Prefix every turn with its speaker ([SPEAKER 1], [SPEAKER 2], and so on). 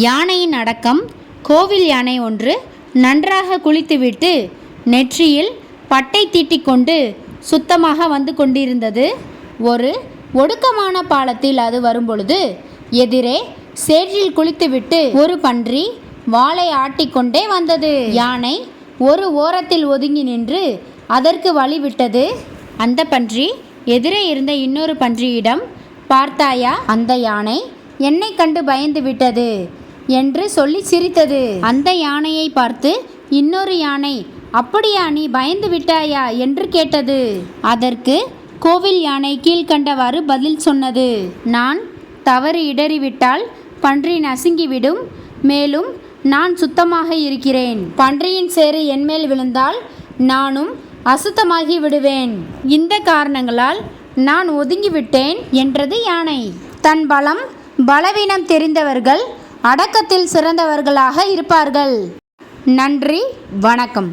[SPEAKER 1] யானையின் அடக்கம். கோவில் யானை ஒன்று நன்றாக குளித்துவிட்டு நெற்றியில் பட்டை தீட்டிக்கொண்டு சுத்தமாக வந்து கொண்டிருந்தது. ஒரு ஒடுக்கமான பாலத்தில் அது வரும்பொழுது எதிரே சேற்றில் குளித்துவிட்டு ஒரு பன்றி வாளை ஆட்டிக்கொண்டே வந்தது. யானை ஒரு ஓரத்தில் ஒதுங்கி நின்று அதற்கு வழிவிட்டது. அந்த பன்றி எதிரே இருந்த இன்னொரு பன்றியிடம், பார்த்தாயா, அந்த யானை என்னை கண்டு பயந்து விட்டது என்று சொல்லி சிரித்தது. அந்த யானையை பார்த்து இன்னொரு யானை, அப்படியா, நீ பயந்து விட்டாயா என்று கேட்டது. அதற்கு கோவில் யானை கீழ்கண்டவாறு பதில் சொன்னது. நான் தவறு இடறிவிட்டால் பன்றி நசுங்கிவிடும். மேலும் நான் சுத்தமாக இருக்கிறேன். பன்றியின் சேறு என்மேல் விழுந்தால் நானும் அசுத்தமாகி விடுவேன். இந்த காரணங்களால் நான் ஒதுங்கிவிட்டேன் என்றது யானை. தன் பலம் பலவீனம் தெரிந்தவர்கள் அடக்கத்தில் சிறந்தவர்களாக இருப்பார்கள். நன்றி, வணக்கம்.